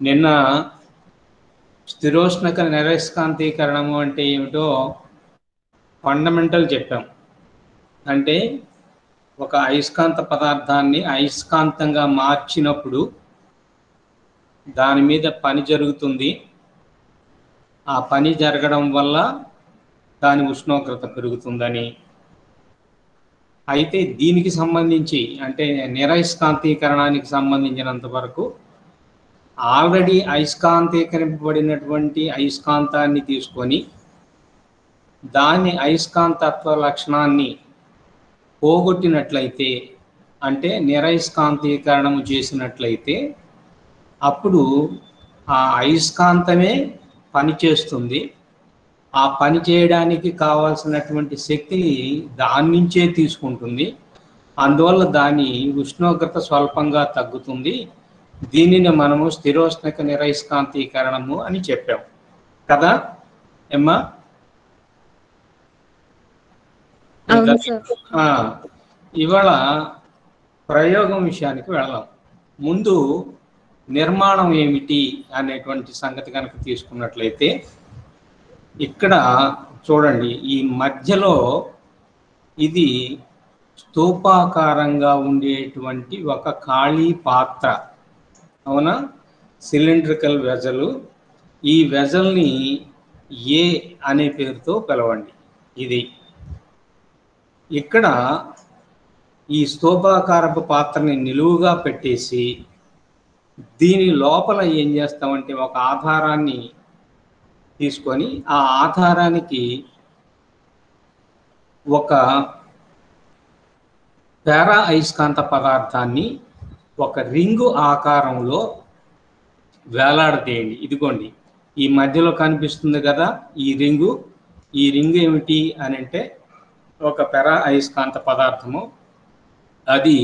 నిన్న స్థిరోష్ణక నిరయస్కాంతీకరణము అంటే ఏమిటో ఫండమెంటల్ చెప్పాం. అంటే ఒక అయస్కాంత పదార్థాన్ని అయస్కాంతంగా మార్చినప్పుడు దాని మీద పని జరుగుతుంది. ఆ పని జరగడం వల్ల దాని ఉష్ణోగ్రత పెరుగుతుందని. అయితే దీనికి సంబంధించి అంటే నిరయస్కాంతీకరణానికి సంబంధించినంత వరకు ఆల్రెడీ అయస్కాంతీకరింపబడినటువంటి అయస్కాంతాన్ని తీసుకొని దాని అయస్కాంతత్వ లక్షణాన్ని పోగొట్టినట్లయితే, అంటే నిరయస్కాంతీకరణము చేసినట్లయితే అప్పుడు ఆ అయస్కాంతమే పనిచేస్తుంది. ఆ పని చేయడానికి కావాల్సినటువంటి శక్తిని దాని నుంచే తీసుకుంటుంది. అందువల్ల దాని ఉష్ణోగ్రత స్వల్పంగా తగ్గుతుంది. దీనిని మనము స్థిరోష్ణక నిరయస్కాంతీకరణము అని చెప్పాం కదా ఏమ్మా? ఇవాళ ప్రయోగం విషయానికి వెళదాం. ముందు నిర్మాణం ఏమిటి అనేటువంటి సంగతి కనుక తీసుకున్నట్లయితే, ఇక్కడ చూడండి, ఈ మధ్యలో ఇది స్తూపాకారంగా ఉండేటువంటి ఒక ఖాళీ పాత్ర, అవునా? సిలిండ్రికల్ వెజలు. ఈ వెజల్ని ఏ అనే పేరుతో పిలవండి. ఇది ఇక్కడ ఈ స్తూపాకారపు పాత్రని నిలువుగా పెట్టేసి దీని లోపల ఏం చేస్తామంటే ఒక ఆధారాన్ని తీసుకొని ఆ ఆధారానికి ఒక పారా అయస్కాంత పదార్థాన్ని ఒక రింగు ఆకారంలో వేలాడదీయండి. ఇదిగోండి, ఈ మధ్యలో కనిపిస్తుంది కదా ఈ రింగు. ఈ రింగు ఏమిటి అని అంటే ఒక పారా అయస్కాంత పదార్థము. అది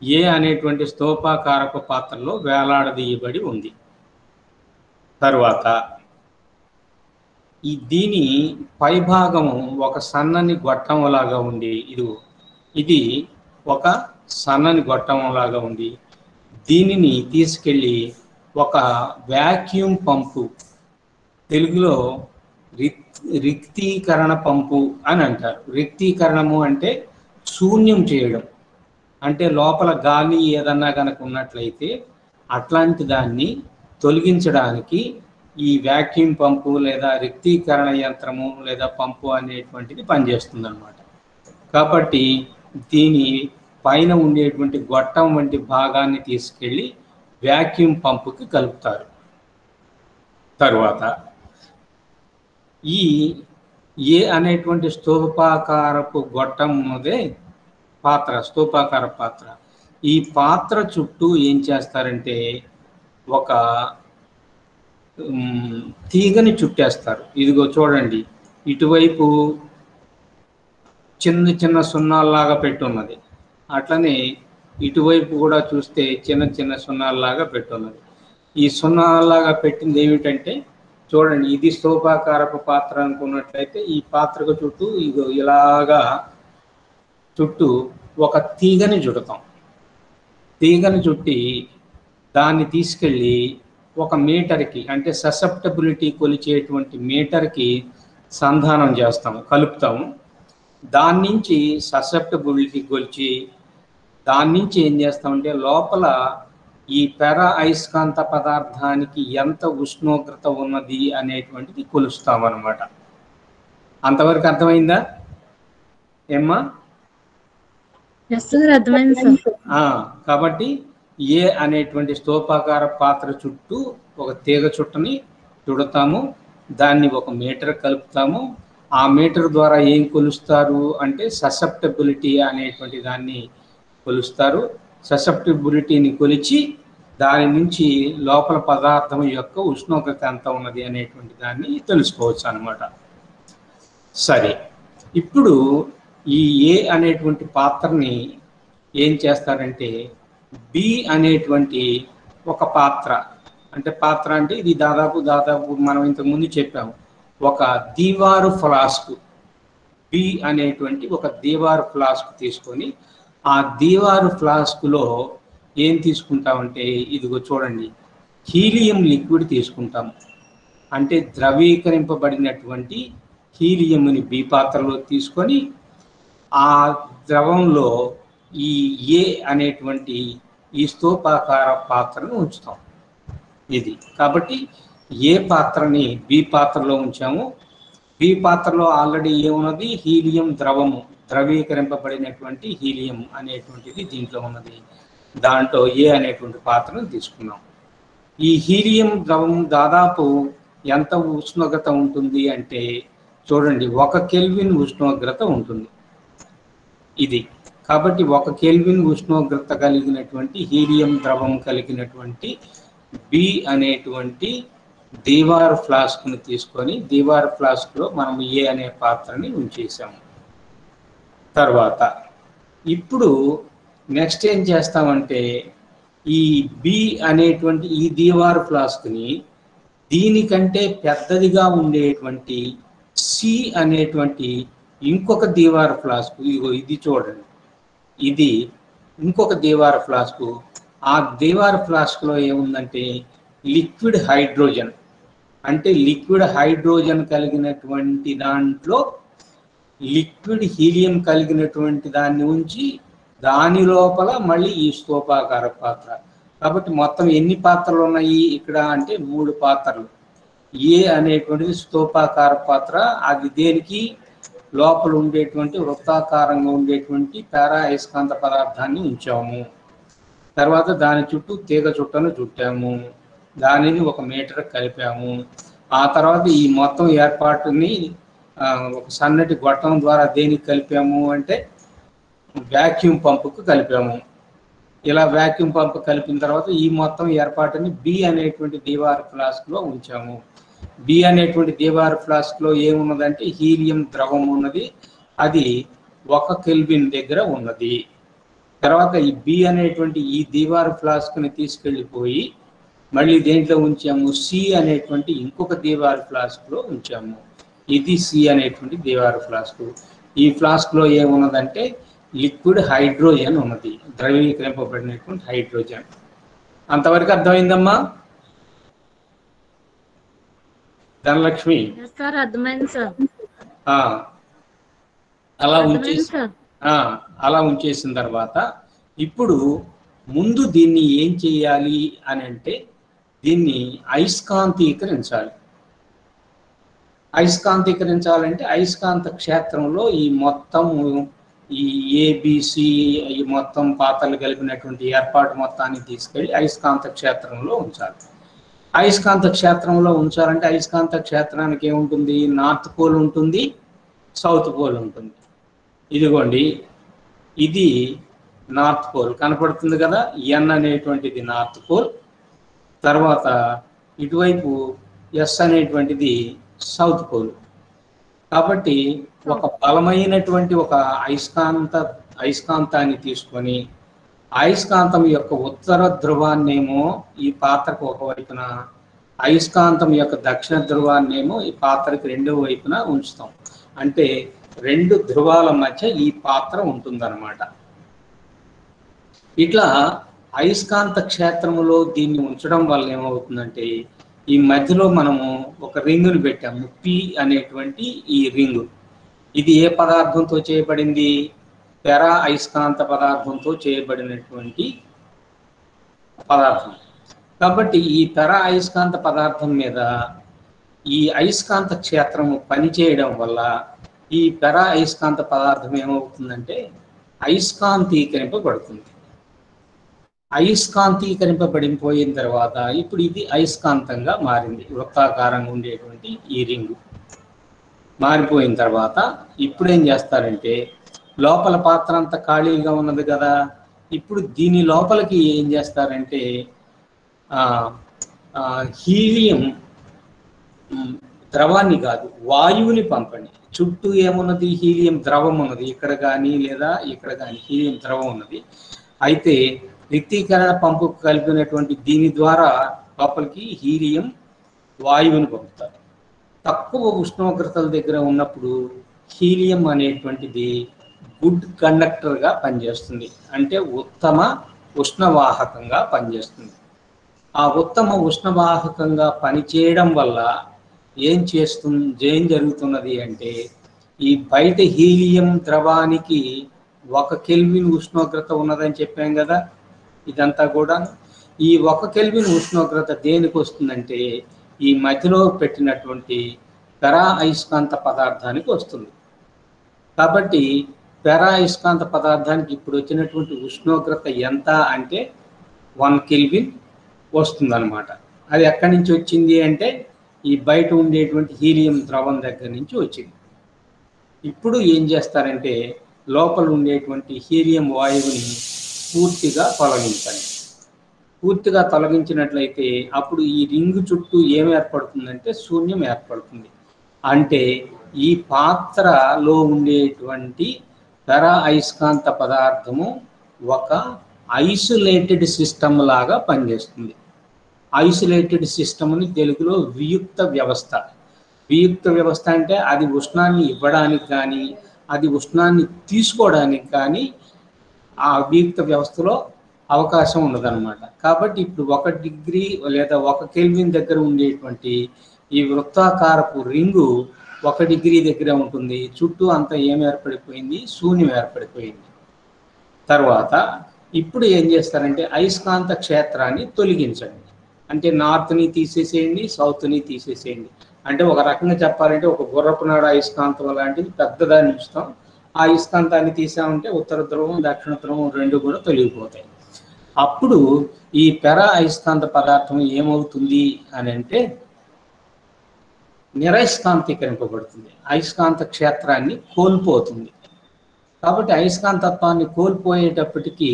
ఏ అనేటువంటి స్తూపాకారపు పాత్రలో వేలాడదీయబడి ఉంది. తరువాత దీని పైభాగము ఒక సన్నని గొట్టంలాగా ఉంది. ఇది ఒక సన్నని గొట్టంలాగా ఉంది. దీనిని తీసుకెళ్ళి ఒక వ్యాక్యూమ్ పంపు, తెలుగులో రిక్తీకరణ పంపు అని అంటారు. రిక్తీకరణము అంటే శూన్యం చేయడం, అంటే లోపల గాలి ఏదన్నా కనుక ఉన్నట్లయితే అట్లాంటి దాన్ని తొలగించడానికి ఈ వ్యాక్యూమ్ పంపు లేదా రిక్తీకరణ యంత్రము లేదా పంపు అనేటువంటిది పనిచేస్తుంది అన్నమాట. కాబట్టి దీని పైన ఉండేటువంటి గొట్టం వంటి భాగాన్ని తీసుకెళ్ళి వ్యాక్యూమ్ పంపుకి కలుపుతారు. తరువాత ఈ ఏ అనేటువంటి స్తూపాకారపు గొట్టం అదే పాత్ర, స్తూపాకార పాత్ర, ఈ పాత్ర చుట్టూ ఏం చేస్తారంటే ఒక తీగని చుట్టేస్తారు. ఇదిగో చూడండి, ఇటువైపు చిన్న చిన్న సున్నాల్లాగా పెట్టున్నది, అట్లనే ఇటువైపు కూడా చూస్తే చిన్న చిన్న సున్నాల్లాగా పెట్టున్నది. ఈ సున్నాల్లాగా పెట్టింది ఏమిటంటే చూడండి, ఇది స్తూపాకారపు పాత్ర అనుకున్నట్లయితే ఈ పాత్రకు చుట్టూ ఇగో ఇలాగా చుట్టూ ఒక తీగని చుడతాం. తీగని చుట్టి దాన్ని తీసుకెళ్ళి ఒక మీటర్కి, అంటే ససెప్టబిలిటీ కొలిచేటువంటి మీటర్కి సంధానం చేస్తాము, కలుపుతాము. దాని నుంచి ససెప్టబిలిటీ కొలిచి దాని నుంచి ఏం చేస్తామంటే లోపల ఈ పారా అయస్కాంత పదార్థానికి ఎంత ఉష్ణోగ్రత ఉన్నది అనేటువంటిది కొలుస్తామన్నమాట. అంతవరకు అర్థమైందా ఏమ్మా? కాబట్టి ఏ అనేటువంటి స్తూపాకార పాత్ర చుట్టూ ఒక తీగ చుట్టని చుడతాము, దాన్ని ఒక మీటర్ కలుపుతాము. ఆ మీటర్ ద్వారా ఏం కొలుస్తారు అంటే ససెప్టబిలిటీ అనేటువంటి దాన్ని కొలుస్తారు. ససెప్టబిలిటీని కొలిచి దాని నుంచి లోపల పదార్థం యొక్క ఉష్ణోగ్రత ఎంత ఉన్నది అనేటువంటి దాన్ని తెలుసుకోవచ్చు అన్నమాట. సరే, ఇప్పుడు ఈ ఏ అనేటువంటి పాత్రని ఏం చేస్తారంటే బి అనేటువంటి ఒక పాత్ర, అంటే పాత్ర అంటే ఇది దాదాపు మనం ఇంతకుముందు చెప్పాము, ఒక దీవారు ఫ్లాస్క్, బి అనేటువంటి ఒక దీవారు ఫ్లాస్క్ తీసుకొని ఆ దీవారు ఫ్లాస్క్లో ఏం తీసుకుంటామంటే ఇదిగో చూడండి, హీలియం లిక్విడ్ తీసుకుంటాం. అంటే ద్రవీకరింపబడినటువంటి హీలియంని బి పాత్రలో తీసుకొని ఆ ద్రవంలో ఈ ఏ అనేటువంటి ఈ స్తూపాకార పాత్రను ఉంచుతాం. ఇది కాబట్టి ఏ పాత్రని బి పాత్రలో ఉంచాము. బి పాత్రలో ఆల్రెడీ ఏమున్నది? హీలియం ద్రవము, ద్రవీకరింపబడినటువంటి హీలియం అనేటువంటిది దీంట్లో ఉన్నది. దాంట్లో ఏ అనేటువంటి పాత్రను తీసుకున్నాం. ఈ హీలియం ద్రవం దాదాపు ఎంత ఉష్ణోగ్రత ఉంటుంది అంటే చూడండి, 1 కెల్విన్ ఉష్ణోగ్రత ఉంటుంది ఇది. కాబట్టి 1 కెల్విన్ ఉష్ణోగ్రత కలిగినటువంటి హీలియం ద్రవం కలిగినటువంటి బి అనేటువంటి దీవార్ ఫ్లాస్క్ను తీసుకొని దీవార్ ఫ్లాస్క్లో మనం ఏ అనే పాత్రని ఉంచేసాము. తర్వాత ఇప్పుడు నెక్స్ట్ ఏం చేస్తామంటే ఈ బి అనేటువంటి ఈ దీవార్ ఫ్లాస్క్ని దీనికంటే పెద్దదిగా ఉండేటువంటి సి అనేటువంటి ఇంకొక దీవార్ ఫ్లాస్క్, ఇదిగో ఇది చూడండి, ఇది ఇంకొక దీవార్ ఫ్లాస్క్. ఆ దీవార్ ఫ్లాస్క్లో ఏముందంటే లిక్విడ్ హైడ్రోజన్, అంటే లిక్విడ్ హైడ్రోజన్ కలిగినటువంటి దాంట్లో లిక్విడ్ హీలియం కలిగినటువంటి దాన్ని ఉంచి దాని లోపల మళ్ళీ ఈ స్తూపాకార పాత్ర. కాబట్టి మొత్తం ఎన్ని పాత్రలు ఉన్నాయి ఇక్కడ అంటే 3 పాత్రలు. ఏ అనేటువంటిది స్తూపాకార పాత్ర, అది దేనికి లోపల ఉండేటువంటి వృత్తాకారంగా ఉండేటువంటి పారా అయస్కాంత పదార్థాన్ని ఉంచాము. తర్వాత దాని చుట్టూ తీగ చుట్టను చుట్టాము, దానిని 1 మీటర్ కలిపాము. ఆ తర్వాత ఈ మొత్తం ఏర్పాటుని ఒక సన్నటి గొట్టం ద్వారా దేనికి కలిపాము అంటే వ్యాక్యూమ్ పంపుకు కలిపాము. ఇలా వ్యాక్యూమ్ పంప్ కలిపిన తర్వాత ఈ మొత్తం ఏర్పాటుని బి అనేటువంటి దీవార్ ఫ్లాస్క్లో ఉంచాము. బి అనేటువంటి దీవార్ ఫ్లాస్క్లో ఏమున్నదంటే హీలియం ద్రవం ఉన్నది, అది 1 కెల్విన్ దగ్గర ఉన్నది. తర్వాత ఈ బి అనేటువంటి ఈ దీవార్ ఫ్లాస్క్ని తీసుకెళ్ళిపోయి మళ్ళీ దేంట్లో ఉంచాము? సి అనేటువంటి ఇంకొక దీవార్ ఫ్లాస్క్లో ఉంచాము. ఇది సి అనేటువంటి దీవార్ ఫ్లాస్క్. ఈ ఫ్లాస్క్లో ఏమున్నదంటే లిక్విడ్ హైడ్రోజన్ ఉన్నది, ద్రవీకరింపబడినటువంటి హైడ్రోజన్. అంతవరకు అర్థమైందమ్మా ధనలక్ష్మి? అలా ఉంచేసిన తర్వాత ఇప్పుడు ముందు దీన్ని ఏం చేయాలి అని అంటే దీన్ని అయస్కాంతీకరించాలి. అయస్కాంతీకరించాలంటే అయస్కాంత క్షేత్రంలో ఈ మొత్తం ఈ ఏబిసి ఈ మొత్తం పాత్రలు కలిపినటువంటి ఏర్పాటు మొత్తాన్ని తీసుకెళ్ళి అయస్కాంత క్షేత్రంలో ఉంచాలి. అయస్కాంత క్షేత్రంలో ఉంచాలంటే అయస్కాంత క్షేత్రానికి ఏముంటుంది? నార్త్ పోల్ ఉంటుంది, సౌత్ పోల్ ఉంటుంది. ఇదిగోండి, ఇది నార్త్ పోల్ కనపడుతుంది కదా, ఎన్ అనేటువంటిది నార్త్ పోల్. తర్వాత ఇటువైపు ఎస్ అనేటువంటిది సౌత్ పోల్. కాబట్టి ఒక బలమైనటువంటి ఒక అయస్కాంతాన్ని తీసుకొని అయస్కాంతం యొక్క ఉత్తర ధ్రువాన్నేమో ఈ పాత్రకు ఒకవైపున, అయస్కాంతం యొక్క దక్షిణ ధ్రువాన్నేమో ఈ పాత్రకి రెండో వైపున ఉంచుతాం. అంటే 2 ధ్రువాల మధ్య ఈ పాత్ర ఉంటుందన్నమాట. ఇట్లా అయస్కాంత క్షేత్రంలో దీన్ని ఉంచడం వల్ల ఏమవుతుందంటే ఈ మధ్యలో మనము ఒక రింగుని పెట్టాము, పి అనేటువంటి ఈ రింగు. ఇది ఏ పదార్థంతో చేయబడింది? పెరా అయస్కాంత పదార్థంతో చేయబడినటువంటి పదార్థం. కాబట్టి ఈ పెరా అయస్కాంత పదార్థం మీద ఈ అయస్కాంత క్షేత్రము పనిచేయడం వల్ల ఈ పెరా అయస్కాంత పదార్థం ఏమవుతుందంటే అయస్కాంతీకరింపబడుతుంది. అయస్కాంతీకరింపబడిపోయిన తర్వాత ఇప్పుడు ఇది అయస్కాంతంగా మారింది. వృత్తాకారంగా ఉండేటువంటి ఈ రింగు మారిపోయిన తర్వాత ఇప్పుడు ఏం చేస్తారంటే లోపల పాత్ర అంతా ఖాళీగా ఉన్నది కదా, ఇప్పుడు దీని లోపలికి ఏం చేస్తారంటే హీలియం ద్రవాన్ని కాదు వాయువుని పంపండి. చుట్టూ ఏమున్నది? హీలియం ద్రవం ఉన్నది, ఇక్కడ కానీ లేదా ఇక్కడ కానీ హీలియం ద్రవం ఉన్నది. అయితే రిక్తీకరణ పంపు కలిపినటువంటి దీని ద్వారా లోపలికి హీలియం వాయువుని పంపుతారు. తక్కువ ఉష్ణోగ్రతల దగ్గర ఉన్నప్పుడు హీలియం అనేటువంటిది గుడ్ కండక్టర్గా పనిచేస్తుంది, అంటే ఉత్తమ ఉష్ణవాహకంగా పనిచేస్తుంది. ఆ ఉత్తమ ఉష్ణవాహకంగా పనిచేయడం వల్ల ఏం జరుగుతున్నది అంటే, ఈ బయట హీలియం ద్రవానికి 1 కెల్విన్ ఉష్ణోగ్రత ఉన్నదని చెప్పాం కదా. ఇదంతా కూడా ఈ 1 కెల్విన్ ఉష్ణోగ్రత దేనికి వస్తుందంటే, ఈ మధ్యలో పెట్టినటువంటి పెరా అయస్కాంత పదార్థానికి వస్తుంది. కాబట్టి పెరా అయస్కాంత పదార్థానికి ఇప్పుడు వచ్చినటువంటి ఉష్ణోగ్రత ఎంత అంటే 1 కెల్విన్ వస్తుందన్నమాట. అది ఎక్కడి నుంచి వచ్చింది అంటే, ఈ బయట ఉండేటువంటి హీలియం ద్రవం దగ్గర నుంచి వచ్చింది. ఇప్పుడు ఏం చేస్తారంటే, లోపల ఉండేటువంటి హీలియం వాయువుని పూర్తిగా తొలగించాలి. పూర్తిగా తొలగించినట్లయితే అప్పుడు ఈ రింగ్ చుట్టూ ఏం ఏర్పడుతుందంటే శూన్యం ఏర్పడుతుంది. అంటే ఈ పాత్రలో ఉండేటువంటి పెరా అయస్కాంత పదార్థము ఒక ఐసోలేటెడ్ సిస్టమ్ లాగా పనిచేస్తుంది. ఐసోలేటెడ్ సిస్టమ్ని తెలుగులో వియుక్త వ్యవస్థ. వియుక్త వ్యవస్థ అంటే అది ఉష్ణాన్ని ఇవ్వడానికి కానీ అది ఉష్ణాన్ని తీసుకోవడానికి కానీ ఆ వియుక్త వ్యవస్థలో అవకాశం ఉండదన్నమాట. కాబట్టి ఇప్పుడు 1 డిగ్రీ లేదా 1 కెల్విన్ దగ్గర ఉండేటువంటి ఈ వృత్తాకారపు రింగు 1 డిగ్రీ దగ్గర ఉంటుంది. చుట్టూ అంతా ఏం ఏర్పడిపోయింది? శూన్యం ఏర్పడిపోయింది. తర్వాత ఇప్పుడు ఏం చేస్తారంటే అయస్కాంత క్షేత్రాన్ని తొలగించండి. అంటే నార్త్ని తీసేసేయండి, సౌత్ని తీసేసేయండి. అంటే ఒక రకంగా చెప్పాలంటే ఒక గుర్రపు నాడ అయస్కాంతం లాంటిది పెద్దదాన్ని ఇస్తాం. ఆ అయస్కాంతాన్ని తీసామంటే ఉత్తర ధ్రువం, దక్షిణ ధ్రువం 2 కూడా తొలగిపోతాయి. అప్పుడు ఈ పెరా అయస్కాంత పదార్థం ఏమవుతుంది అని అంటే నిరయస్కాంతీకరింపబడుతుంది. అయస్కాంత క్షేత్రాన్ని కోల్పోతుంది. కాబట్టి అయస్కాంతత్వాన్ని కోల్పోయేటప్పటికీ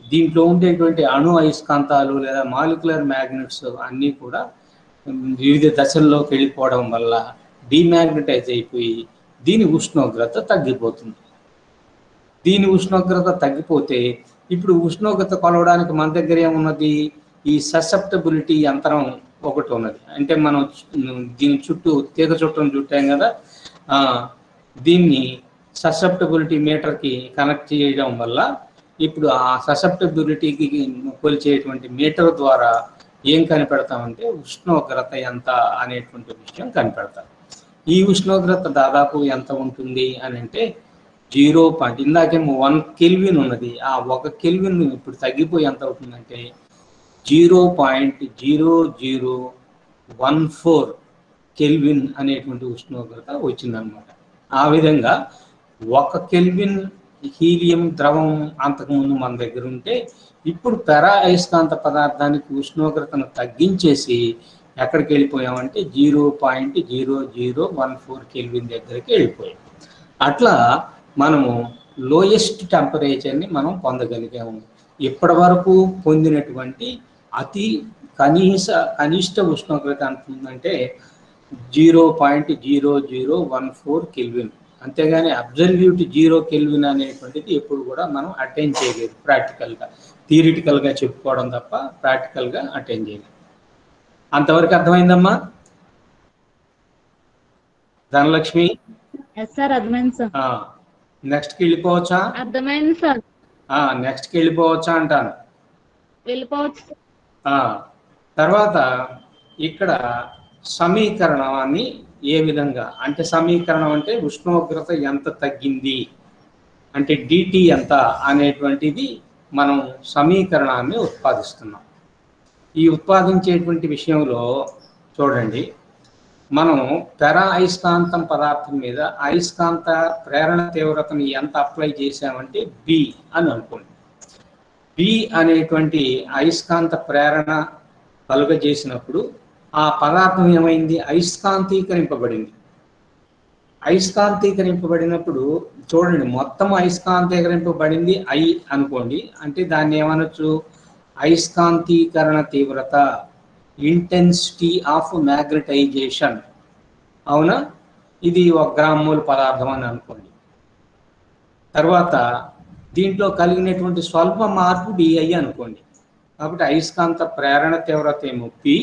దీంట్లో ఉండేటువంటి అణు అయస్కాంతాలు లేదా మాలిక్యులర్ మ్యాగ్నెట్స్ అన్నీ కూడా వివిధ దశల్లోకి వెళ్ళిపోవడం వల్ల డీమ్యాగ్నటైజ్ అయిపోయి దీని ఉష్ణోగ్రత తగ్గిపోతుంది. దీని ఉష్ణోగ్రత తగ్గిపోతే ఇప్పుడు ఉష్ణోగ్రత కొలవడానికి మన దగ్గర ఏమున్నది? ఈ ససెప్టబిలిటీ యంత్రం ఒకటి ఉన్నది. అంటే మనం దీని చుట్టూ తీగ చుట్టం చుట్టాం కదా, దీన్ని ససెప్టబిలిటీ మీటర్కి కనెక్ట్ చేయడం వల్ల ఇప్పుడు ఆ ససెప్టబిలిటీకి కొలిచేటువంటి మీటర్ ద్వారా ఏం కనిపెడతామంటే ఉష్ణోగ్రత ఎంత అనేటువంటి విషయం కనిపెడతాం. ఈ ఉష్ణోగ్రత దాదాపు ఎంత ఉంటుంది అని అంటే 0. ఇందాకేమో 1 కెల్విన్ ఉన్నది. ఆ 1 కెల్విన్ ఇప్పుడు తగ్గిపోయి ఎంత అవుతుందంటే 0.0014 కెల్విన్ అనేటువంటి ఉష్ణోగ్రత వచ్చిందనమాట. ఆ విధంగా 1 కెల్విన్ హీలియం ద్రవం అంతకుముందు మన దగ్గర ఉంటే ఇప్పుడు పెరా అయస్కాంత పదార్థానికి ఉష్ణోగ్రతను తగ్గించేసి ఎక్కడికి వెళ్ళిపోయామంటే 0.0014 కెల్విన్ దగ్గరికి వెళ్ళిపోయాం. అట్లా మనము లోయెస్ట్ టెంపరేచర్ని మనం పొందగలిగాము. ఇప్పటి వరకు పొందినటువంటి అతి కనిష్ట ఉష్ణోగ్రత అంటుందంటే 0.0014 కెల్విన్. అంతేగాని అబ్జల్యూట్ 0 కెల్విన్ అనేటువంటిది ఎప్పుడు కూడా మనం అటైన్ చేయలేదు ప్రాక్టికల్గా. థియరిటికల్గా చెప్పుకోవడం తప్ప ప్రాక్టికల్గా అటైన్ చేయలేదు. అంతవరకు అర్థమైందమ్మా ధనలక్ష్మి? నెక్స్ట్కి వెళ్ళిపోవచ్చా? అర్థమైంది సార్. నెక్స్ట్కి వెళ్ళిపోవచ్చా అంటాను. వెళ్ళిపోవచ్చు. తర్వాత ఇక్కడ సమీకరణాన్ని ఏ విధంగా అంటే, సమీకరణం అంటే ఉష్ణోగ్రత ఎంత తగ్గింది అంటే డిటి ఎంత అనేటువంటిది మనం సమీకరణాన్ని ఉత్పాదిస్తున్నాం. ఈ ఉత్పాదించేటువంటి విషయంలో చూడండి, మనం పెరా అయస్కాంతం పదార్థం మీద అయస్కాంత ప్రేరణ తీవ్రతని ఎంత అప్లై చేసామంటే బి అని అనుకోండి. బి అనేటువంటి అయస్కాంత ప్రేరణ కలుగజేసినప్పుడు ఆ పదార్థం ఏమైంది? అయస్కాంతీకరింపబడింది. అయస్కాంతీకరింపబడినప్పుడు చూడండి, మొత్తం అయస్కాంతీకరింపబడింది ఐ అనుకోండి. అంటే దాన్ని ఏమనొచ్చు? అయస్కాంతీకరణ తీవ్రత, ఇంటెన్సిటీ ఆఫ్ మ్యాగ్నటైజేషన్. అవునా? ఇది 1 గ్రామ్ మోల్ పదార్థం అని అనుకోండి. తర్వాత దీంట్లో కలిగినటువంటి స్వల్ప మార్పు డిఐ అనుకోండి. కాబట్టి అయస్కాంత ప్రేరణ తీవ్రత ఏమో పి,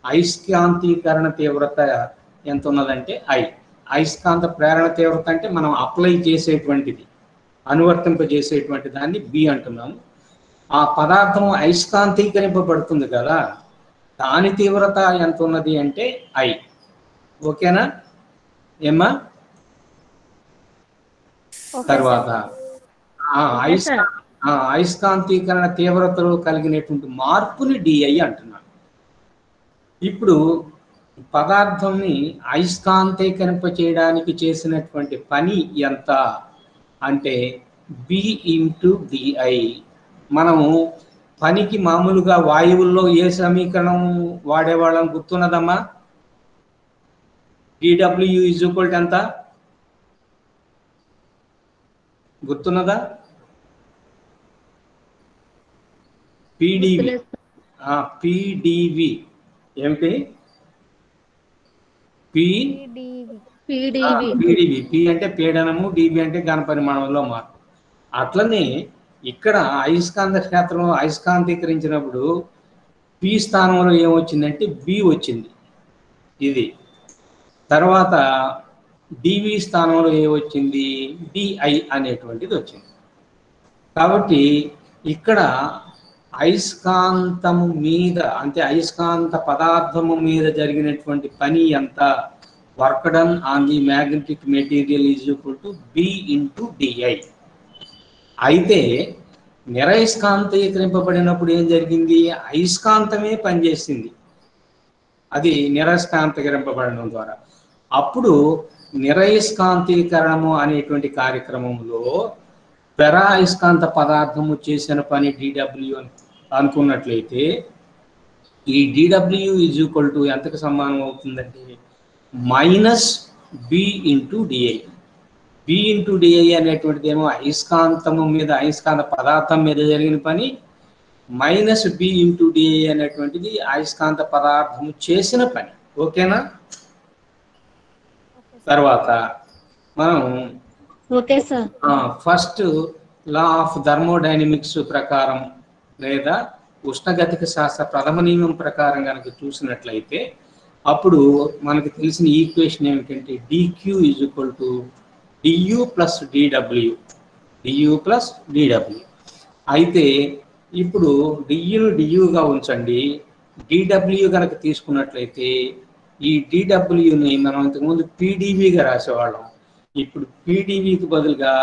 అయస్కాంతీకరణ తీవ్రత ఎంత ఉన్నదంటే ఐ. అయస్కాంత ప్రేరణ తీవ్రత అంటే మనం అప్లై చేసేటువంటిది, అనువర్తింపజేసేటువంటి దాన్ని బి అంటున్నాము. ఆ పదార్థం అయస్కాంతీకరింపబడుతుంది కదా, దాని తీవ్రత ఎంత ఉన్నది అంటే I. ఓకేనా ఏమ్మా? తర్వాత ఓకే సార్. అయస్కాంతీకరణ తీవ్రతలో కలిగినటువంటి మార్పుని DI అంటున్నాను. ఇప్పుడు పదార్థంని అయస్కాంతీకరింప చేయడానికి చేసినటువంటి పని ఎంత అంటే B × DI. మనము పనికి మామూలుగా వాయువుల్లో ఏ సమీకరణం వాడేవాళ్ళం గుర్తున్నదమ్మా? dW = ఎంత గుర్తున్నదా? PdV. PdV ఏమిటి? PdV. P అంటే పీడనము, DV అంటే ఘనపరిమాణంలో మార్పు. అట్లనే ఇక్కడ అయస్కాంత క్షేత్రం అయస్కాంతీకరించినప్పుడు P స్థానంలో ఏమొచ్చిందంటే B వచ్చింది ఇది. తర్వాత DV స్థానంలో ఏమొచ్చింది? DI అనేటువంటిది వచ్చింది. కాబట్టి ఇక్కడ అయస్కాంతము మీద అంటే అయస్కాంత పదార్థము మీద జరిగినటువంటి పని ఎంత? Work done on the magnetic material = B × DI. అయితే నిరయస్కాంతీకరింపబడినప్పుడు ఏం జరిగింది? అయస్కాంతమే పనిచేసింది, అది నిరయస్కాంతీకరింపబడడం ద్వారా. అప్పుడు నిరయస్కాంతీకరణము అనేటువంటి కార్యక్రమంలో పెరా అయస్కాంత పదార్థము చేసిన పని DW అనుకున్నట్లయితే ఈ DW = ఎంతకు సమానం అవుతుందంటే -B × DI. B × DI అనేటువంటిది ఏమో అయస్కాంతము మీద అయస్కాంత పదార్థం మీద జరిగిన పని, -B × DI అనేటువంటిది అయస్కాంత పదార్థము చేసిన పని. ఓకేనా? తర్వాత మనం ఫస్ట్ లా ఆఫ్ థర్మోడైనమిక్స్ ప్రకారం లేదా ఉష్ణగతిక శాస్త్ర ప్రథమ నియమం ప్రకారం కనుక చూసినట్లయితే అప్పుడు మనకు తెలిసిన ఈక్వేషన్ ఏమిటంటే dQ = du + dW. du + dW. అయితే ఇప్పుడు duను duగా ఉంచండి, dW కనుక తీసుకున్నట్లయితే ఈ dWని మనం ఇంతకుముందు PdVగా రాసేవాళ్ళం. ఇప్పుడు PdVకి బదులుగా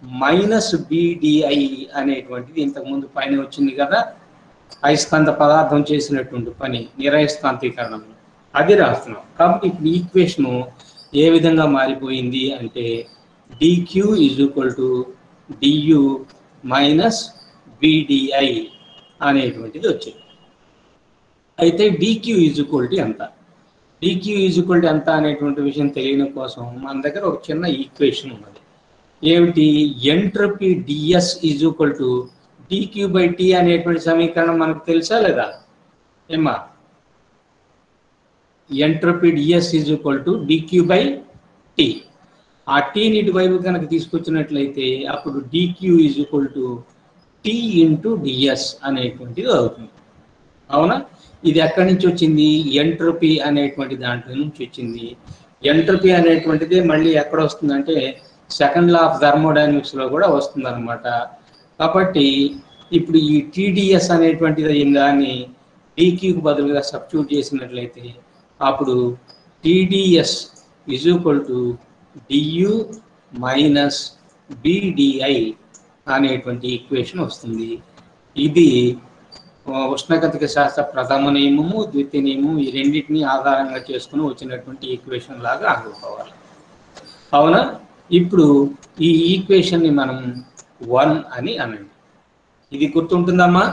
-BDI అనేటువంటిది ఇంతకుముందు పైన వచ్చింది కదా, అయస్కాంత పదార్థం చేసినటువంటి పని నిరయస్కాంతీకరణం, అది రాస్తున్నాం. కాబట్టి ఇప్పుడు ఈక్వేషను ఏ విధంగా మారిపోయింది అంటే dQ = du - BDI అనేటువంటిది వచ్చింది. అయితే dQ = ఎంత? dQ = ఎంత అనేటువంటి విషయం తెలియడం కోసం మన దగ్గర ఒక చిన్న ఈక్వేషన్ ఉన్నది. ఏమిటి? ఎంట్రోపీ DS = dQ/T అనేటువంటి సమీకరణం మనకు తెలుసా లేదా ఏమ్మా? Entropy DS = dQ/T. ఆ Tని ఇటువైపు కనుక తీసుకొచ్చినట్లయితే అప్పుడు dQ = T × DS అనేటువంటిది అవుతుంది. అవునా? ఇది ఎక్కడి నుంచి వచ్చింది? ఎంట్రోపీ అనేటువంటి దాంట్లో నుంచి వచ్చింది. ఎంట్రోపీ అనేటువంటిది మళ్ళీ ఎక్కడ వస్తుందంటే సెకండ్ లా ఆఫ్ థర్మోడైనమిక్స్లో కూడా వస్తుంది అనమాట. కాబట్టి ఇప్పుడు ఈ TDS అనేటువంటిది దాన్ని DQకి బదులుగా సబ్స్టిట్యూట్ చేసినట్లయితే అప్పుడు TDS = du - BDI అనేటువంటి ఈక్వేషన్ వస్తుంది. ఇది ఉష్ణగతిక శాస్త్ర ప్రథమ నియమము, ద్వితీయ నియమం ఈ రెండింటిని ఆధారంగా చేసుకుని వచ్చినటువంటి ఈక్వేషన్ లాగా అనుకోవాలి. అవునా? ఇప్పుడు ఈ ఈక్వేషన్ని మనం 1 అని అనండి. ఇది గుర్తుంటుందమ్మా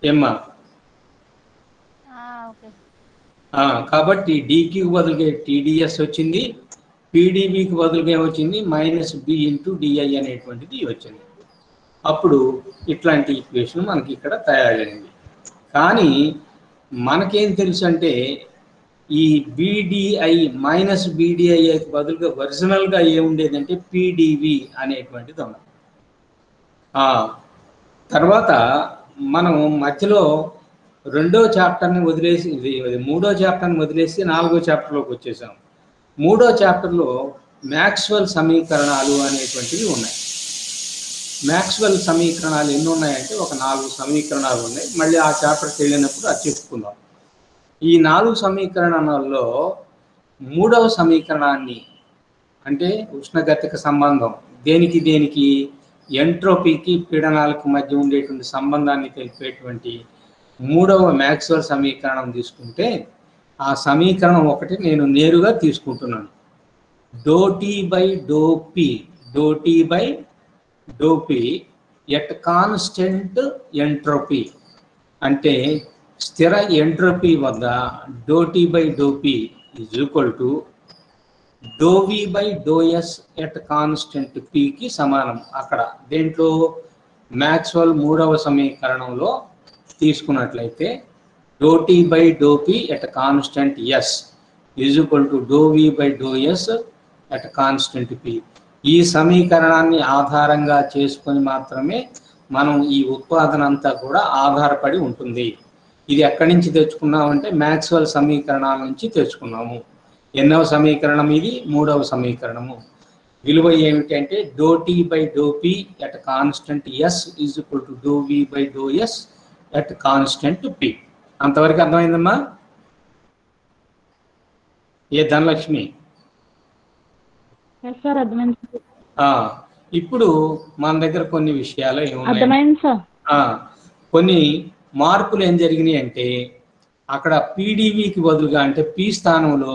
ఏమ్మా? కాబట్టి DQకి బదులుగా TDS వచ్చింది, PdVకి బదులుగా ఏమొచ్చింది? -B × DI అనేటువంటిది వచ్చింది. అప్పుడు ఇట్లాంటి ఈక్వేషన్ మనకి ఇక్కడ తయారైంది. కానీ మనకేం తెలుసు అంటే ఈ BDI -BDIకి బదులుగా ఒరిజినల్గా ఏముండేదంటే PdV అనేటువంటిది ఉన్నది. తర్వాత మనం మధ్యలో రెండో చాప్టర్ని వదిలేసి మూడో చాప్టర్ని వదిలేసి నాలుగో చాప్టర్లోకి వచ్చేసాం. మూడో చాప్టర్లో మ్యాక్స్వెల్ సమీకరణాలు అనేటువంటివి ఉన్నాయి. మ్యాక్స్వెల్ సమీకరణాలు ఎన్ని ఉన్నాయంటే ఒక 4 సమీకరణాలు ఉన్నాయి. మళ్ళీ ఆ చాప్టర్కి వెళ్ళినప్పుడు అది చెప్పుకుందాం. ఈ 4 సమీకరణాలలో 3వ సమీకరణాన్ని, అంటే ఉష్ణగతిక సంబంధం, దేనికి ఎంట్రోపీకి పీడనాలకు మధ్య ఉండేటువంటి సంబంధాన్ని తెలిపేటువంటి 3వ మ్యాక్స్వెల్ సమీకరణం తీసుకుంటే, ఆ సమీకరణం ఒకటి నేను నేరుగా తీసుకుంటున్నాను. ∂T/∂P ఎట్ కాన్స్టెంట్ ఎంట్రోపీ, అంటే స్థిర ఎంట్రోపీ వద్ద ∂T/∂P is equal to ∂V/∂S at constant Pకి సమానం. అక్కడ దేంట్లో మ్యాక్స్వెల్ 3వ సమీకరణంలో తీసుకున్నట్లయితే ∂T/∂P at constant S is equal to ∂V/∂S at constant P. ఈ సమీకరణాన్ని ఆధారంగా చేసుకొని మాత్రమే మనం ఈ ఉత్పాదన అంతా కూడా ఆధారపడి ఉంటుంది. ఇది ఎక్కడి నుంచి తెచ్చుకున్నామంటే మ్యాక్స్వెల్ సమీకరణాల నుంచి తెచ్చుకున్నాము. ఎన్నవ సమీకరణం ఇది? 3వ సమీకరణము. విలువ ఏమిటంటే ∂T/∂P at constant S is equal to ∂V/∂S at constant P. అంతవరకు అర్థమైందమ్మా? ఏ ధనలక్ష్మి? ఇప్పుడు మన దగ్గర కొన్ని విషయాలు ఏమున్నాయి, కొన్ని మార్పులు ఏం జరిగినాయి అంటే, అక్కడ పీడీవీకి బదులుగా అంటే పి స్థానంలో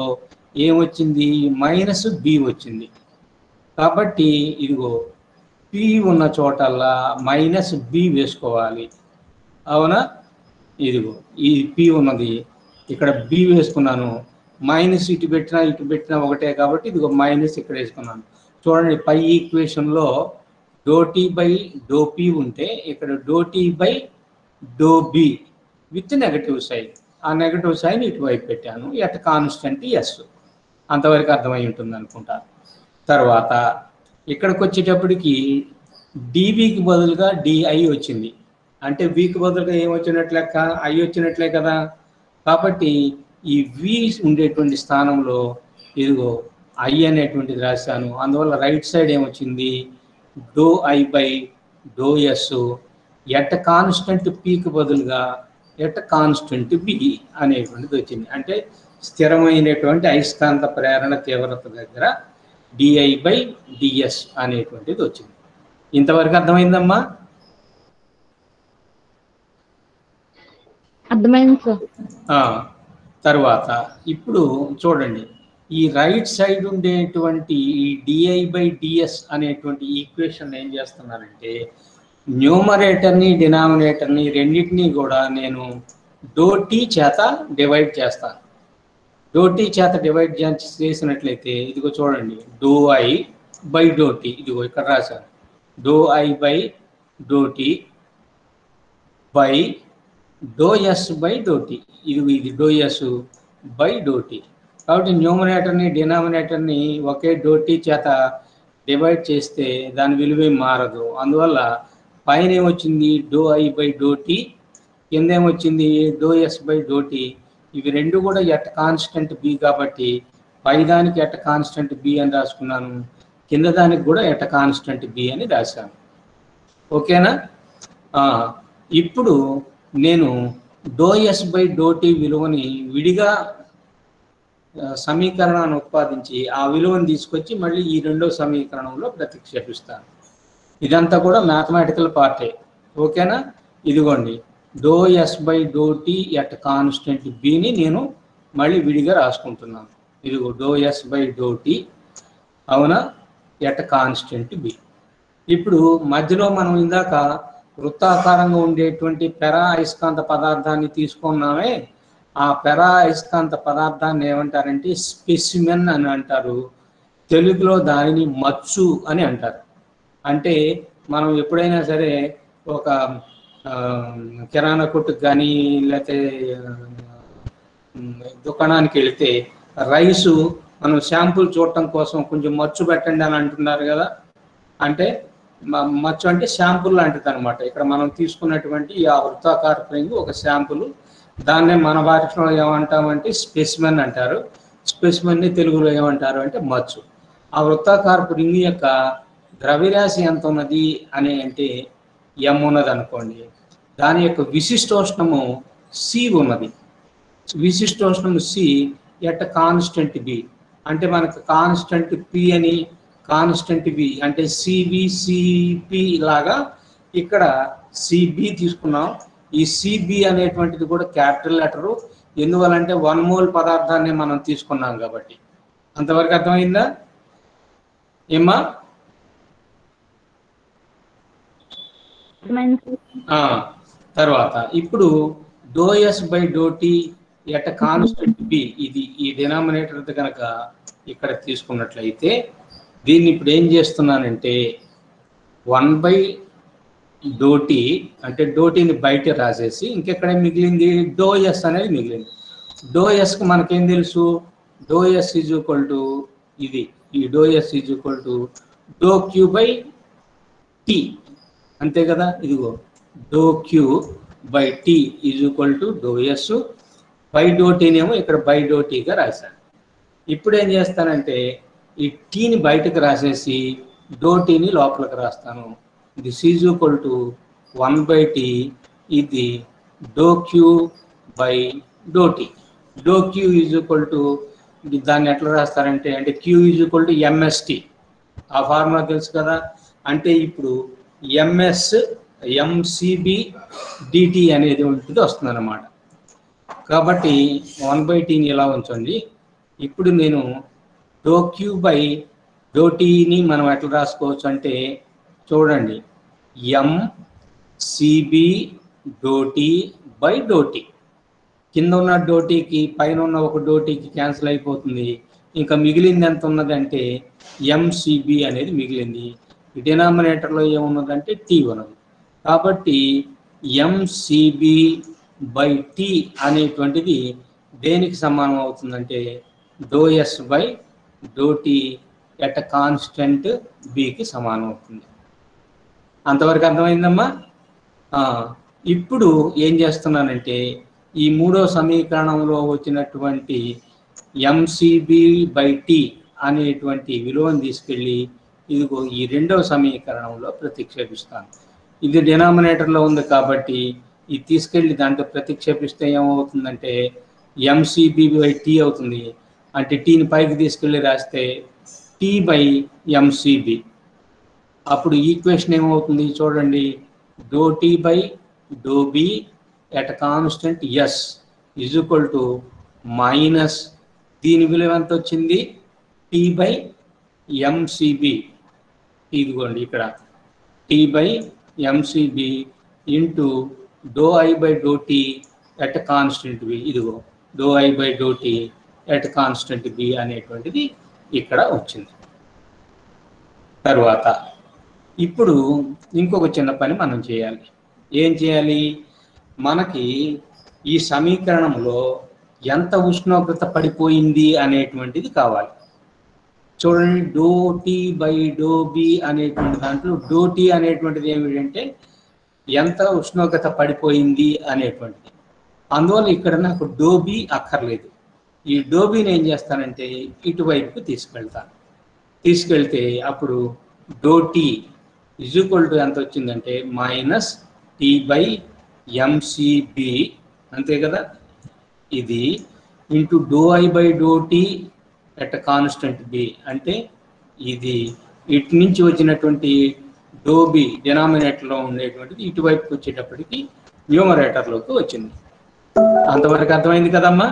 ఏమొచ్చింది? -B వచ్చింది. కాబట్టి ఇదిగో పి ఉన్న చోటల్లా -B వేసుకోవాలి. అవునా? ఇదిగో ఈ పి ఉన్నది, ఇక్కడ బి వేసుకున్నాను. మైనస్ ఇటు పెట్టినా ఒకటే కాబట్టి ఇదిగో మైనస్ ఇక్కడ వేసుకున్నాను. చూడండి, పై ఈక్వేషన్లో ∂T/∂P ఉంటే ఇక్కడ ∂T/∂B విత్ నెగటివ్ సైన్. ఆ నెగటివ్ సైన్ ఇటువైపు పెట్టాను, ఎట్ కాన్స్టెంట్ S. అంతవరకు అర్థమై ఉంటుంది అనుకుంటా. తర్వాత ఇక్కడికి వచ్చేటప్పటికి డివికి బదులుగా డిఐ వచ్చింది. అంటే వికి బదులుగా ఏమొచ్చినట్లే, ఐ వచ్చినట్లే కదా. కాబట్టి ఈ వి ఉండేటువంటి స్థానంలో ఇదిగో ఐ అనేటువంటిది రాశాను. అందువల్ల రైట్ సైడ్ ఏమొచ్చింది? ∂I/∂S ఎట్ కాన్స్టెంట్ పీకి బదులుగా ఎట్ కాన్స్టెంట్ బి అనేటువంటిది వచ్చింది. అంటే స్థిరమైనటువంటి అయస్కాంత ప్రేరణ తీవ్రత దగ్గర DI/DS అనేటువంటిది వచ్చింది. ఇంతవరకు అర్థమైందమ్మా? అర్థమైంది సార్. తర్వాత ఇప్పుడు చూడండి, ఈ రైట్ సైడ్ ఉండేటువంటి ఈ DI/DS అనేటువంటి ఈక్వేషన్ ఏం చేస్తున్నారంటే, న్యూమరేటర్ని డినామినేటర్ని రెండింటినీ కూడా నేను ∂T చేత డివైడ్ చేస్తాను. ∂T చేత డివైడ్ చేసినట్లయితే ఇదిగో చూడండి, ∂I/∂T ఇదిగో ఇక్కడ రాశాను, ∂I/∂T బై ∂S/∂T. ఇది ∂S/∂T. కాబట్టి న్యూమరేటర్ని డినామినేటర్ని ఒకే ∂T చేత డివైడ్ చేస్తే దాని విలువే మారదు. అందువల్ల పైన ఏమొచ్చింది? ∂I/∂T, కింద ఏమొచ్చింది? ∂S/∂T. ఇవి రెండు కూడా ఎట్ కాన్స్టెంట్ బి కాబట్టి పైదానికి ఎట్ కాన్స్టెంట్ బి అని రాసుకున్నాను, కింద దానికి కూడా ఎట్ కాన్స్టెంట్ బి అని రాశాను. ఓకేనా? ఇప్పుడు నేను ∂S/∂T విలువని విడిగా సమీకరణాన్ని ఉత్పాదించి ఆ విలువను తీసుకొచ్చి మళ్ళీ ఈ రెండో సమీకరణంలో ప్రతిక్షేపిస్తాను. ఇదంతా కూడా మ్యాథమెటికల్ పార్టే. ఓకేనా? ఇదిగోండి, ∂S/∂T ఎట్ కాన్స్టెంట్ బిని నేను మళ్ళీ విడిగా రాసుకుంటున్నాను. ఇదిగో ∂S/∂T, అవునా, ఎట్ కాన్స్టెంట్ బి. ఇప్పుడు మధ్యలో మనం ఇందాక వృత్తాకారంగా ఉండేటువంటి పెరా అయస్కాంత పదార్థాన్ని తీసుకున్నామే. ఆ పెరా అయస్కాంత పదార్థాన్ని ఏమంటారంటే స్పెసిమెన్ అని అంటారు. తెలుగులో దానిని మచ్చు అని అంటారు. అంటే మనం ఎప్పుడైనా సరే ఒక కిరాణా కొట్టుకు కానీ లేకపోతే దుకాణానికి వెళితే రైసు మనం శాంపుల్ చూడటం కోసం కొంచెం మచ్చు పెట్టండి అని అంటున్నారు కదా. అంటే మచ్చు అంటే శాంపుల్ లాంటిది అనమాట. ఇక్కడ మనం తీసుకున్నటువంటి ఆ వృత్తాకార రింగ్ ఒక శాంపుల్. దాన్నే మన భాషలో ఏమంటామంటే స్పెసిమెన్ అంటారు. స్పెసిమెన్ని తెలుగులో ఏమంటారు అంటే మచ్చు. ఆ వృత్తాకారపు రింగ్ యొక్క ద్రవ్యరాశి ఎంత ఉన్నది అని అంటే ఎం ఉన్నది అనుకోండి, దాని యొక్క విశిష్టోష్ణము సి ఉన్నది. విశిష్టోష్ణము సి ఎట్ కాన్స్టెంట్ బి, అంటే మనకు కాన్స్టెంట్ పి అని కాన్స్టెంట్ బి అంటే సిబి సిపి లాగా ఇక్కడ సిబి తీసుకున్నాం. ఈ సిబి అనేటువంటిది కూడా క్యాపిటల్ లెటరు, ఎందువల్లంటే 1 మోల్ పదార్థాన్ని మనం తీసుకున్నాం కాబట్టి. అంతవరకు అర్థమైందా ఏమ్మా? తర్వాత ఇప్పుడు do S by do T at constant B, ఇది ఈ డినామినేటర్ కనుక ఇక్కడ తీసుకున్నట్లయితే దీన్ని ఇప్పుడు ఏం చేస్తున్నానంటే 1 బై డో టీ అంటే డో టీని బయట రాసేసి ఇంకెక్కడ మిగిలింది డో ఎస్ అనేది మిగిలింది. డో ఎస్కి మనకేం తెలుసు, డో ఎస్ ఈజ్ ఈక్వల్ టు ఇది, ఈ డో ఎస్ ఈజ్ ఈక్వల్ టు డో క్యూ బై టీ, అంతే కదా. ఇదిగో డో Q by T is equal to డో ఎస్ బై డో టీనేమో ఇక్కడ బై డో టీగా రాశాను. ఇప్పుడు ఏం చేస్తానంటే ఈ టీని బయటకు రాసేసి డో టీని లోపలికి రాస్తాను. This is equal to 1 by T, ఇది డో క్యూ బై డో టీ. డో క్యూ ఈజ్ ఈక్వల్ టు దాన్ని ఎట్లా రాస్తారంటే అంటే Q is equal to MST, ఆ ఫార్ములా తెలుసు కదా. అంటే ఇప్పుడు ఎంఎస్ ఎంసిబి డిటి అనేది ఉంటుంది వస్తుంది అన్నమాట. కాబట్టి 1 బై టీని ఇలా ఉంచండి. ఇప్పుడు నేను డో క్యూ బై డో టీని మనం ఎట్లా రాసుకోవచ్చు అంటే చూడండి, ఎం సిబి డో టీ బై డో టీ. కింద ఉన్న డోటీకి పైన ఉన్న ఒక డోటీకి క్యాన్సిల్ అయిపోతుంది. ఇంకా మిగిలింది ఎంత ఉన్నదంటే ఎంసిబి అనేది మిగిలింది. డినామినేటర్లో ఏమున్నదంటే టీ ఉన్నది. కాబట్టి ఎంసిబి బై టీ అనేటువంటిది దేనికి సమానం అవుతుందంటే డో S by do T at constant బికి సమానం అవుతుంది. అంతవరకు అర్థమైందమ్మా? ఇప్పుడు ఏం చేస్తున్నానంటే ఈ మూడో సమీకరణంలో వచ్చినటువంటి ఎంసిబి బై టీ అనేటువంటి విలువను తీసుకెళ్ళి ఇదిగో ఈ రెండవ సమీకరణంలో ప్రతిక్షేపిస్తాను. ఇది డినామినేటర్లో ఉంది కాబట్టి ఇది తీసుకెళ్ళి దాంట్లో ప్రతిక్షేపిస్తే ఏమవుతుందంటే ఎంసిబి బై టీ అవుతుంది. అంటే టీని పైకి తీసుకెళ్ళి రాస్తే టీ బై ఎంసిబి. అప్పుడు ఈక్వేషన్ ఏమవుతుంది చూడండి, do T by do B at constant S is equal to minus దీని విలువ ఎంత వచ్చింది టీ బై ఎంసిబి. ఇదిగోండి ఇక్కడ T by MCB into do I by do T at constant B. ఇదిగో do I by do T at constant B అనేటువంటిది ఇక్కడ వచ్చింది. తర్వాత ఇప్పుడు ఇంకొక చిన్న పని మనం చేయాలి. ఏం చేయాలి, మనకి ఈ సమీకరణంలో ఎంత ఉష్ణోగ్రత పడిపోయింది అనేటువంటిది కావాలి. చూడండి, do T by do B అనేటువంటి దాంట్లో డో టీ అనేటువంటిది ఏమిటంటే ఎంత ఉష్ణోగ్రత పడిపోయింది అనేటువంటిది. అందువల్ల ఇక్కడ నాకు డో బి అక్కర్లేదు. ఈ డో బిని ఏం చేస్తానంటే ఇటువైపుకు తీసుకెళ్తాను. తీసుకెళ్తే అప్పుడు do T is equal to ఎంత వచ్చిందంటే మైనస్ టీ బై ఎంసిబి, అంతే కదా. ఇది into do I by do T at constant B, అంటే ఇది ఇటు నుంచి వచ్చినటువంటి డో బి డినామినేటర్లో ఉండేటువంటిది ఇటువైపుకి వచ్చేటప్పటికి న్యూమరేటర్లోకి వచ్చింది. అంతవరకు అర్థమైంది కదమ్మా?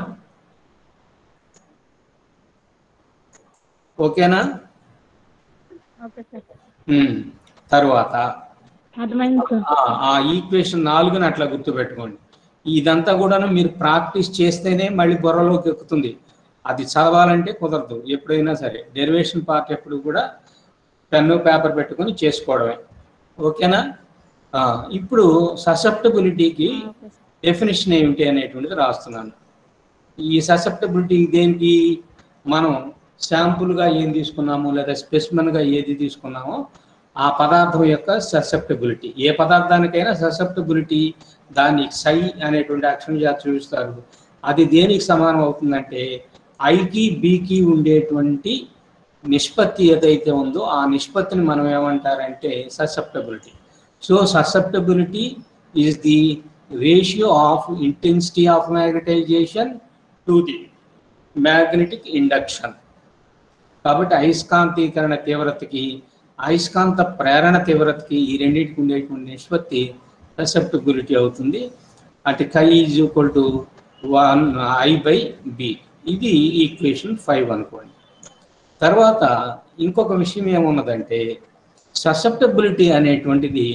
ఓకేనా? తర్వాత ఆ ఈక్వేషన్ 4ని అట్లా గుర్తుపెట్టుకోండి. ఇదంతా కూడా మీరు ప్రాక్టీస్ చేస్తేనే మళ్ళీ బుర్రలోకి ఎక్కుతుంది. అది చదవాలంటే కుదరదు. ఎప్పుడైనా సరే డెరివేషన్ పార్ట్ ఎప్పుడు కూడా పెన్ను పేపర్ పెట్టుకొని చేసుకోవడమే. ఓకేనా? ఇప్పుడు ససెప్టబిలిటీకి డెఫినేషన్ ఏమిటి అనేటువంటిది రాస్తున్నాను. ఈ ససెప్టబిలిటీ దేనికి మనం శాంపుల్గా ఏం తీసుకున్నామో లేదా స్పెసిమెన్గా ఏది తీసుకున్నామో ఆ పదార్థం యొక్క ససెప్టబిలిటీ. ఏ పదార్థానికైనా ససెప్టబిలిటీ దాన్ని సై అనేటువంటి అక్షరం చేత చూపిస్తారు. అది దేనికి సమానం అవుతుందంటే ఐకి బికి ఉండేటువంటి నిష్పత్తి ఏదైతే ఉందో ఆ నిష్పత్తిని మనం ఏమంటారంటే susceptibility. So susceptibility is the ratio of intensity of magnetization to the magnetic induction. కాబట్టి అయస్కాంతీకరణ తీవ్రతకి అయస్కాంత ప్రేరణ తీవ్రతకి ఈ రెండింటికి ఉండేటువంటి నిష్పత్తి ససెప్టబిలిటీ అవుతుంది. అంటే Chi is equal to 1I/B. ఇది ఈక్వేషన్ 5 అనుకోండి. తర్వాత ఇంకొక విషయం ఏమున్నదంటే ససెప్టబిలిటీ అనేటువంటిది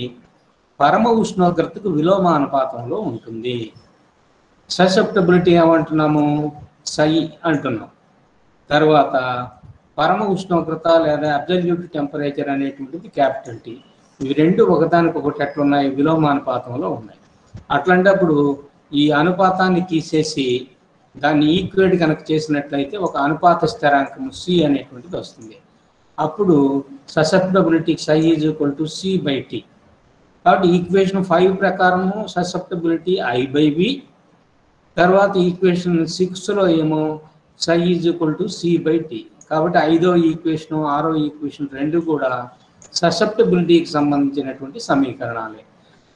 పరమ ఉష్ణోగ్రతకు విలోమానుపాతంలో ఉంటుంది. ససెప్టబిలిటీ ఏమంటున్నాము? Psi అంటున్నాం. తర్వాత పరమ ఉష్ణోగ్రత లేదా అబ్సల్యూట్ టెంపరేచర్ అనేటువంటిది క్యాపిటల్ T. ఇవి రెండు ఒకదానికొకటి ఎట్లున్నాయి? విలోమానుపాతంలో ఉన్నాయి. అట్లాంటప్పుడు ఈ అనుపాతాన్ని తీసేసి దాన్ని ఈక్వేట్ కనుక చేసినట్లయితే ఒక అనుపాత స్థిరాంకం C అనేటువంటిది వస్తుంది. అప్పుడు susceptibility Psi is equal to C/T. కాబట్టి ఈక్వేషన్ 5 ప్రకారము ససెప్టబిలిటీ I/B. తర్వాత ఈక్వేషన్ 6లో ఏమో Psi is equal to C/T. కాబట్టి 5వ ఈక్వేషన్ 6వ ఈక్వేషన్ రెండు కూడా ససెప్టబిలిటీకి సంబంధించినటువంటి సమీకరణాలే.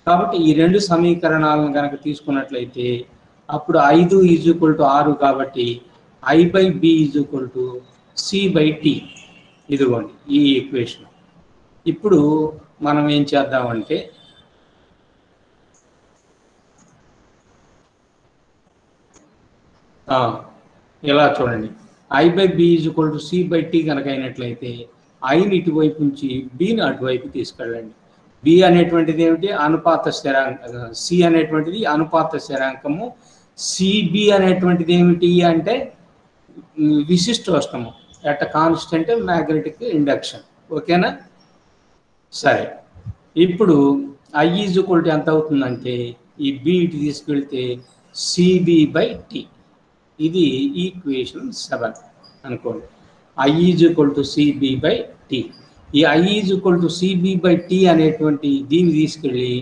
కాబట్టి ఈ రెండు సమీకరణాలను కనుక తీసుకున్నట్లయితే అప్పుడు 5 ఈజ్ ఈక్వల్ టు 6 కాబట్టి I/B is equal to C/T. ఇదిగోండి ఈ ఈక్వేషన్. ఇప్పుడు మనం ఏం చేద్దామంటే ఇలా చూడండి, I/B is equal to C/T కనుక అయినట్లయితే ఐని ఇటువైపు నుంచి బిని అటువైపు తీసుకెళ్ళండి. బి అనేటువంటిది ఏమిటి? అనుపాత స్థిరాంకం. సి అనేటువంటిది అనుపాత స్థిరాంకము. సిబి అనేటువంటిది ఏమిటి అంటే విశిష్టోష్ణము ఎట్ కాన్స్టెంట్ మ్యాగ్నెటిక్ ఇండక్షన్. ఓకేనా? సరే, ఇప్పుడు I ఈజ్ ఈక్వల్ టు ఎంత అవుతుందంటే ఈ బి ఇటు తీసుకెళ్తే CB/T. ఇది ఈక్వేషన్ 7 అనుకోండి. I is equal to CB/T. ఈ I is equal to CB/T అనేటువంటి దీన్ని తీసుకెళ్ళి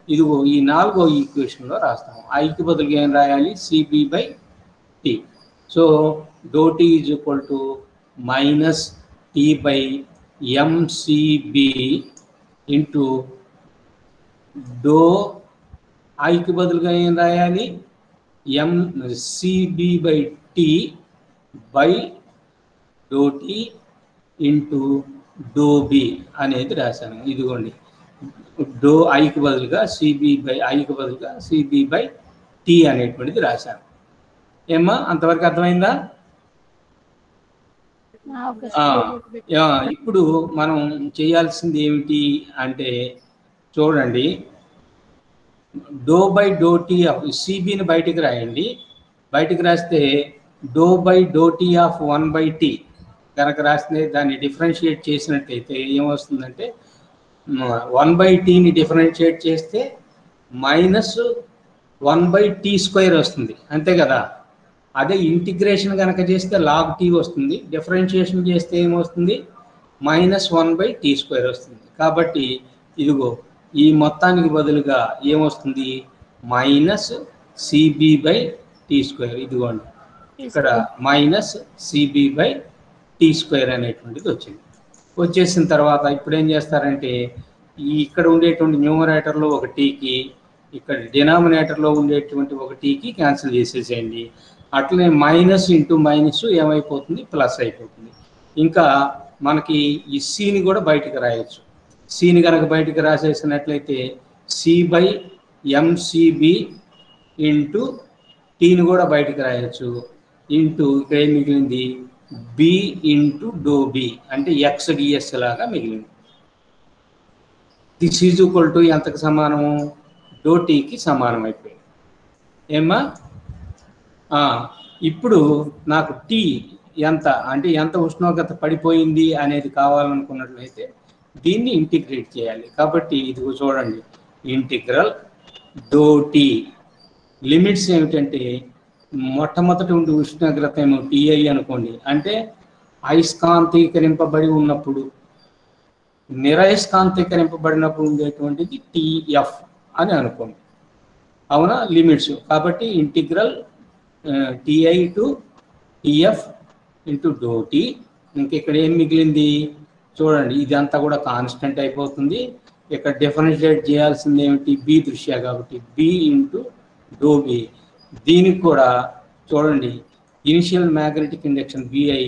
ఇదిగో ఈ 4వ ఈక్వేషన్లో రాస్తాము. ఐకి బదులుగా ఏం రాయాలి? CB/T. So ∂T is equal to -T/mCB into ఐకి బదులుగా ఏం రాయాలి? CB/T by ∂T into ∂B అనేది రాశాను. ఇదిగోండి ఐకి బదులుగా CB/T అనేటువంటిది రాశాను. ఏమ్మా, అంతవరకు అర్థమైందా? ఇప్పుడు మనం చేయాల్సింది ఏమిటి అంటే చూడండి, ∂/∂T ఆఫ్ CBని బయటికి రాయండి. బయటికి రాస్తే ∂/∂T ఆఫ్ 1/T కనుక రాస్తే దాన్ని డిఫరెన్షియేట్ చేసినట్టయితే ఏమొస్తుందంటే 1/Tని డిఫరెన్షియేట్ చేస్తే -1/T² వస్తుంది, అంతే కదా? అదే ఇంటిగ్రేషన్ కనుక చేస్తే log T వస్తుంది. డిఫరెన్షియేషన్ చేస్తే ఏమొస్తుంది? -1/T² వస్తుంది. కాబట్టి ఇదిగో ఈ మొత్తానికి బదులుగా ఏమొస్తుంది? -CB/T². ఇదిగోండి ఇక్కడ -CB/T² అనేటువంటిది వచ్చింది. వచ్చేసిన తర్వాత ఇప్పుడు ఏం చేస్తారంటే ఇక్కడ ఉండేటువంటి న్యూమరేటర్లో ఒక టీకి ఇక్కడ డినామినేటర్లో ఉండేటువంటి ఒక టీకి క్యాన్సిల్ చేసేసేయండి. అట్లనే మైనస్ ఇంటూ మైనస్ ఏమైపోతుంది? ప్లస్ అయిపోతుంది. ఇంకా మనకి ఈ సిని కూడా బయటకు రాయొచ్చు. సిని కనుక బయటకు రాసేసినట్లయితే C/mCB ఇంటూ టీని కూడా బయటకు రాయొచ్చు. ఇంటూ ఇక్కడ ఏం మిగిలింది? B ఇంటూ ∂B అంటే XDS లాగా మిగిలింది. దిస్ ఈజ్ ఈక్వల్ టు ఎంతకు సమానము? ∂Tకి సమానం అయిపోయింది. ఏమ్మా? ఇప్పుడు నాకు T ఎంత అంటే ఎంత ఉష్ణోగ్రత పడిపోయింది అనేది కావాలనుకున్నట్లయితే దీన్ని ఇంటిగ్రేట్ చేయాలి. కాబట్టి ఇదిగో చూడండి, ఇంటిగ్రల్ ∂T లిమిట్స్ ఏమిటంటే మొట్టమొదటి ఉండే ఉష్ణోగ్రత ఏమో Ti అనుకోండి, అంటే అయస్కాంతీకరింపబడి ఉన్నప్పుడు, నిరయస్కాంతీకరింపబడినప్పుడు ఉండేటువంటిది TF అని అనుకోండి. అవునా? లిమిట్స్. కాబట్టి integral Ti to TF into ∂T ఇంక ఇక్కడ ఏం మిగిలింది చూడండి, ఇదంతా కూడా కాన్స్టెంట్ అయిపోతుంది. ఇక్కడ డిఫరెన్షియేట్ చేయాల్సింది ఏమిటి, బి దృష్ట్యా కాబట్టి బి ఇంటూ డో బి. దీనికి కూడా చూడండి, initial magnetic induction B I,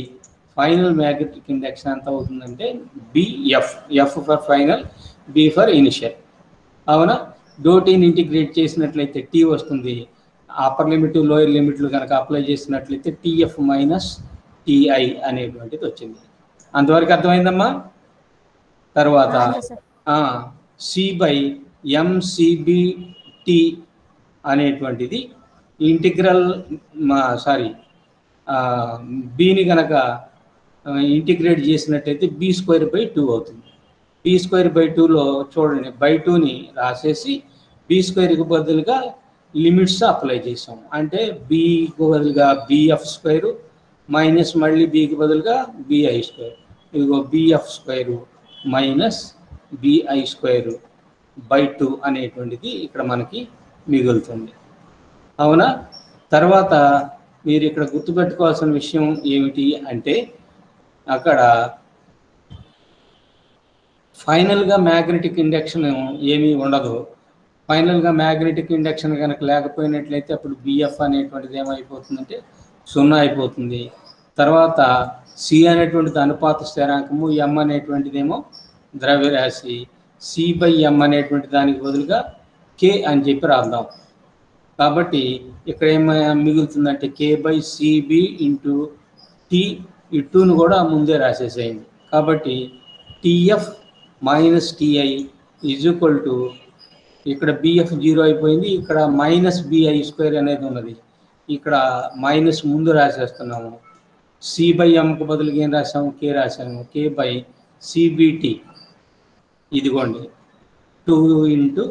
final magnetic induction ఎంత అవుతుందంటే B F. F for final, B for initial. అవునా, డోటీని ఇంటిగ్రేట్ చేసినట్లయితే టీ వస్తుంది. అప్పర్ లిమిట్ లోయర్ లిమిట్లు కనుక అప్లై చేసినట్లయితే టీఎఫ్ మైనస్ టిఐ అనేటువంటిది వచ్చింది. అంతవరకు అర్థమైందమ్మా? తర్వాత సి బై ఎంసిబిటి అనేటువంటిది ఇంటిగ్రల్ బిని కనుక ఇంటిగ్రేట్ చేసినట్టయితే బి స్క్వేర్ బై 2 అవుతుంది. బి స్క్వేర్ బై 2లో చూడండి, బై 2ని రాసేసి బి స్క్వేర్కి బదులుగా లిమిట్స్ అప్లై చేసాం. అంటే బికి బదులుగా బిఎఫ్ స్క్వేరు మైనస్ మళ్ళీ బికి బదులుగా బిఐ స్క్వేర్. ఇదిగో B F square minus B I square by 2 అనేటువంటిది ఇక్కడ మనకి మిగులుతుంది. అవునా, తర్వాత మీరు ఇక్కడ గుర్తుపెట్టుకోవాల్సిన విషయం ఏమిటి అంటే, అక్కడ ఫైనల్గా మ్యాగ్నెటిక్ ఇండక్షన్ ఏమీ ఉండదు. ఫైనల్గా మ్యాగ్నెటిక్ ఇండక్షన్ కనుక లేకపోయినట్లయితే అప్పుడు బిఎఫ్ అనేటువంటిది ఏమైపోతుందంటే 0 అయిపోతుంది. తర్వాత సి అనేటువంటిది అనుపాత స్థిరాంకము, ఎం అనేటువంటిదేమో ద్రవ్యరాశి. సి బై ఎం అనేటువంటి దానికి బదులుగా కే అని చెప్పి రాద్దాం. కాబట్టి ఇక్కడ ఏమైనా మిగులుతుందంటే కే బై సిబి ఇంటూ టీ. ఈ 2ను కూడా ముందే రాసేసేయండి. కాబట్టి TF minus T I is equal to, ఇక్కడ బిఎఫ్ 0 అయిపోయింది, ఇక్కడ మైనస్ బిఐ స్క్వేర్ అనేది ఉన్నది. ఇక్కడ మైనస్ ముందు రాసేస్తున్నాము. సి బై ఎంకు బదులుగా ఏం రాసాము, కే రాసాము. కే బై సిబిటి, ఇదిగోండి 2 ఇంటూ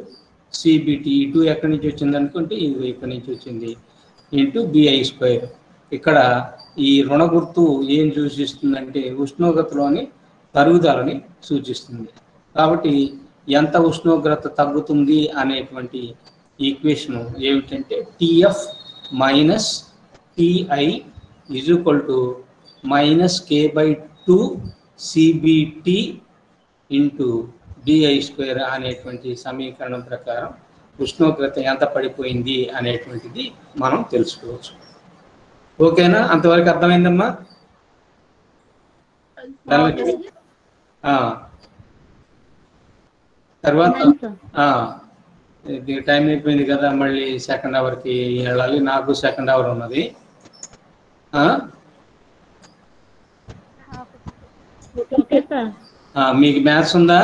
సిబిటి. 2 ఎక్కడి నుంచి వచ్చింది అనుకుంటే ఇది ఇక్కడి నుంచి వచ్చింది, ఇంటూ బిఐ స్క్వేర్. ఇక్కడ ఈ రుణ గుర్తు ఏం సూచిస్తుందంటే ఉష్ణోగ్రతలోని తరుగుదలని సూచిస్తుంది. కాబట్టి ఎంత ఉష్ణోగ్రత తగ్గుతుంది అనేటువంటి ఈక్వేషన్ ఏమిటంటే T F minus T I is equal to minus K by 2 CBT into B I square అనేటువంటి సమీకరణం ప్రకారం ఉష్ణోగ్రత ఎంత పడిపోయింది అనేటువంటిది మనం తెలుసుకోవచ్చు. ఓకేనా, అంతవరకు అర్థమైందమ్మా? తర్వాత టైం అయిపోయింది కదా, మళ్ళీ సెకండ్ అవర్కి వెళ్ళాలి. నాకు సెకండ్ అవర్ ఉన్నది. మీకు మ్యాథ్స్ ఉందా?